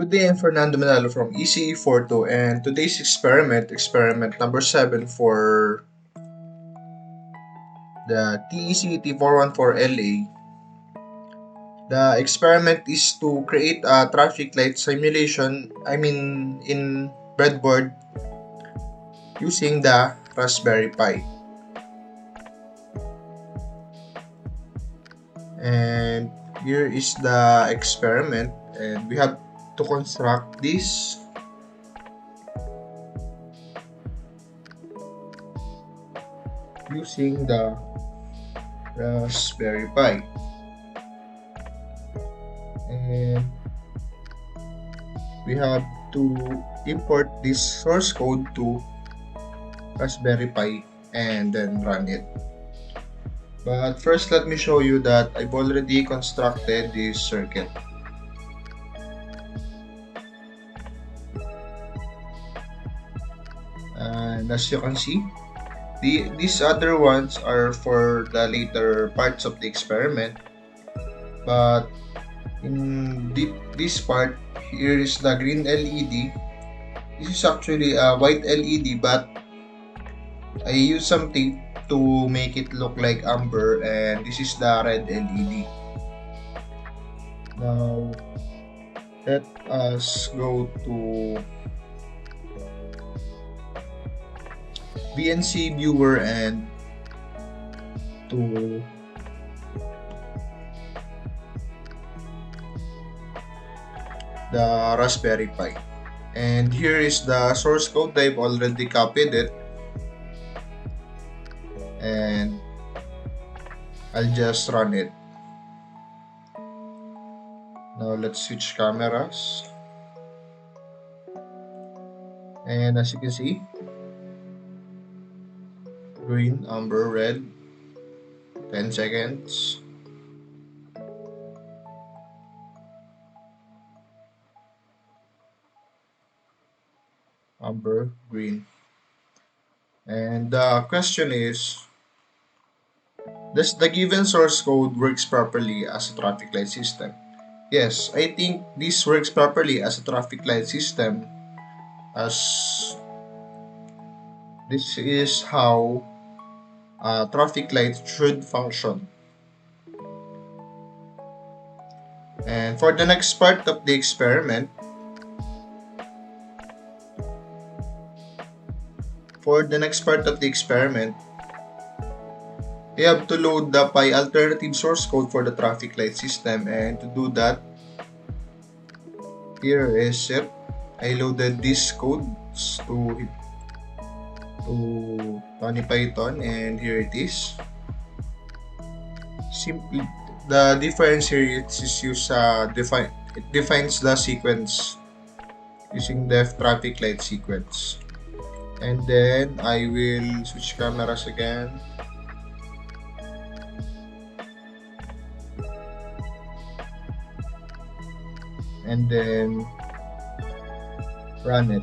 Good day, I'm Fernando Manalo from ECE42, and today's experiment number 7 for the TECT414LA. The experiment is to create a traffic light simulation, in breadboard using the Raspberry Pi. And here is the experiment, and we have to construct this using the Raspberry Pi. And we have to import this source code to Raspberry Pi and then run it. But first, let me show you that I've already constructed this circuit. And as you can see, these other ones are for the later parts of the experiment. But in this part, here is the green LED. This is actually a white LED, but I use some tape to make it look like amber, and this is the red LED. Now, let us go to VNC viewer and to the Raspberry Pi. And here is the source code. I've already copied it, and I'll just run it. Now let's switch cameras. And as you can see, green, amber, red, 10 seconds. Amber, green. And the question is, does the given source code works properly as a traffic light system? Yes, I think this works properly as a traffic light system, as this is how a traffic light should function. And for the next part of the experiment, we have to load the Pi alternative source code for the traffic light system, and to do that, here is it. I loaded these codes to Tony Python, and here it is. Simply, the difference here is use it defines the sequence using the traffic light sequence. And then I will switch cameras again. And then run it.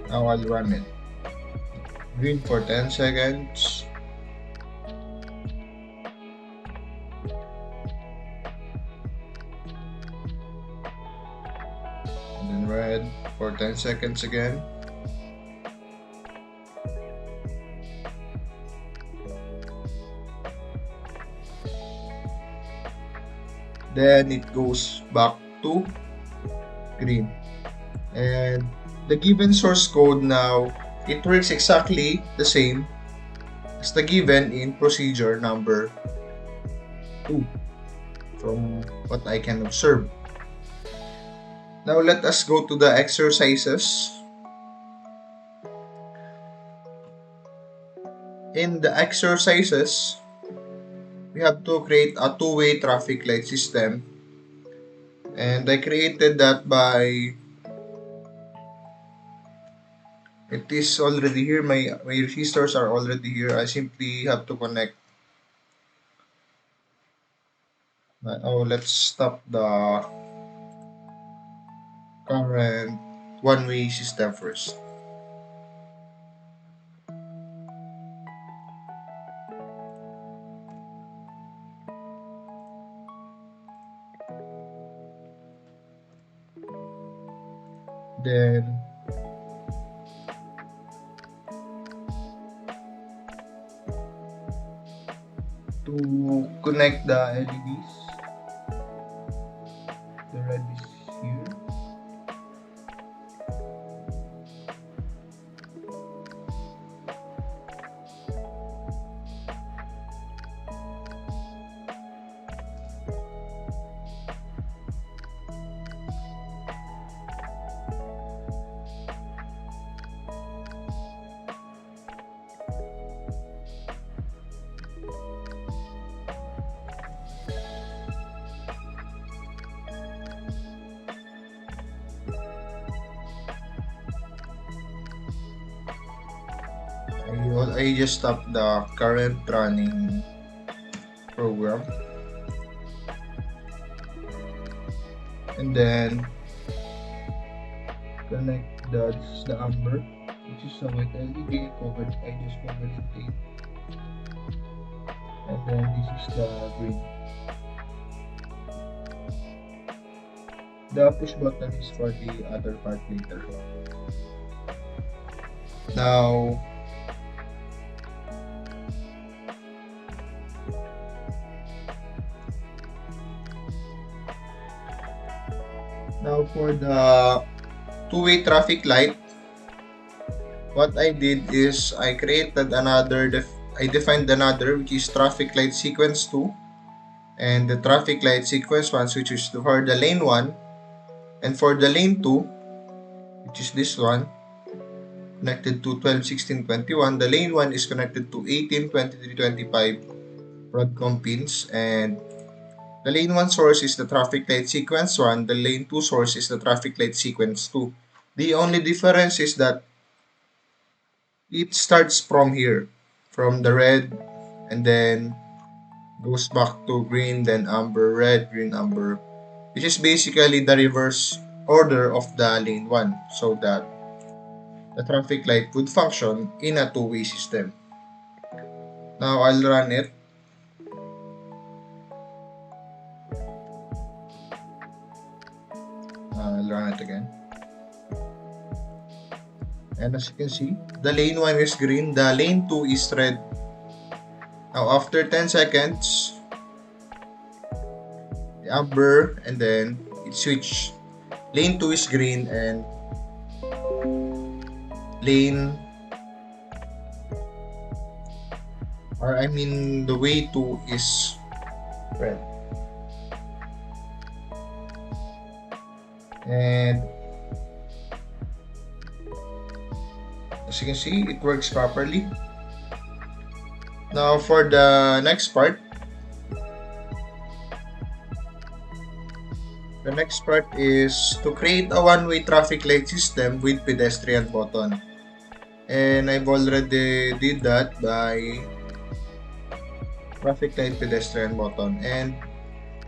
Now I'll run it. Green for 10 seconds. And then red for 10 seconds again. Then it goes back to green. And the given source code now, it works exactly the same as the given in procedure number 2 from what I can observe. Now let us go to the exercises. In the exercises, we have to create a two-way traffic light system, and I created that by, it is already here, my resistors are already here. I simply have to connect. Let's stop the current one-way system first. then to connect the LEDs, the red is here. I just stopped the current running program, and then connect the amber, which is a white LED covered. I just covered in tape, and then this is the green. The push button is for the other part later. Now, for the two-way traffic light, what I did is I created another, I defined another, which is traffic light sequence 2, and the traffic light sequence 1, which is for the lane 1, and for the lane 2, which is this one, connected to 12, 16, 21. The lane 1 is connected to 18, 23, 25 Broadcom pins, and the lane 1 source is the traffic light sequence 1, the lane 2 source is the traffic light sequence 2. The only difference is that it starts from here, from the red, and then goes back to green, then amber, red, green, amber, which is basically the reverse order of the lane 1, so that the traffic light would function in a two-way system. Now I'll run it. I'll run it again. And as you can see, the lane 1 is green, the lane 2 is red. Now after 10 seconds, the amber, and then it switched. Lane 2 is green and the way 2 is red. And as you can see, it works properly. Now for the next part, is to create a one-way traffic light system with pedestrian button. And I've already did that by traffic light pedestrian button. And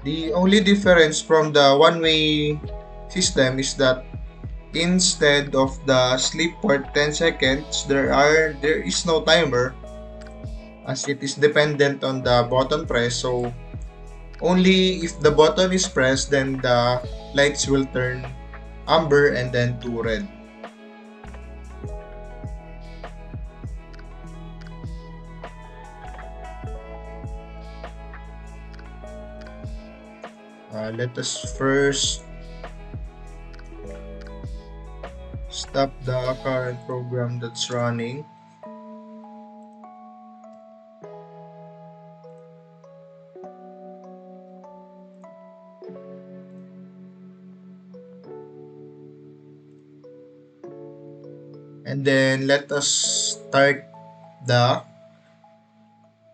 the only difference from the one-way system is that instead of the sleep for 10 seconds, there is no timer, as it is dependent on the button press. So only if the button is pressed, then the lights will turn amber and then to red. Let us first stop the current program that's running. And then let us start and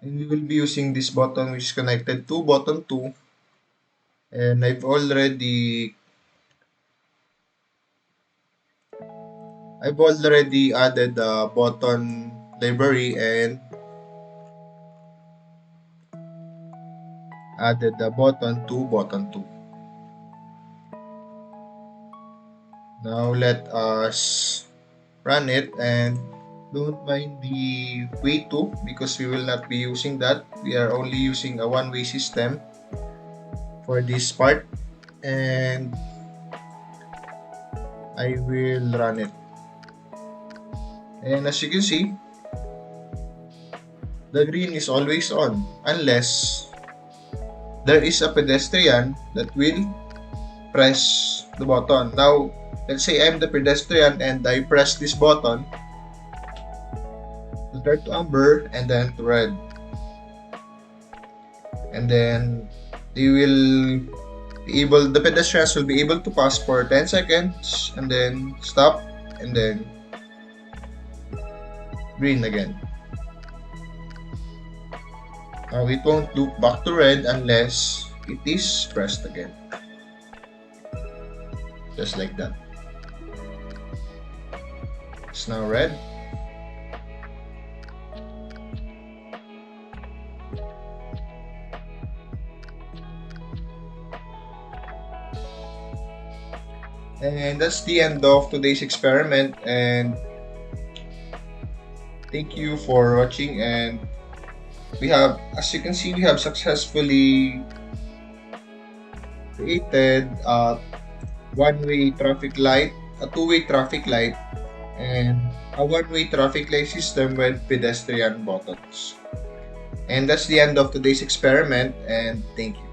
we will be using this button, which is connected to button 2. And I've already added the button library and added the button to button 2. Now let us run it, and don't mind the way 2 because we will not be using that. We are only using a one-way system for this part. And I will run it. And as you can see, the green is always on unless there is a pedestrian that will press the button. Now, let's say I'm the pedestrian and I press this button to turn to amber and then to red. And then they will the pedestrians will be able to pass for 10 seconds and then stop and then green again. Now it won't loop back to red unless it is pressed again. Just like that. It's now red. And that's the end of today's experiment, and thank you for watching. And we have, as you can see, we have successfully created a one-way traffic light, a two-way traffic light, and a one-way traffic light system with pedestrian buttons. And that's the end of today's experiment, and thank you.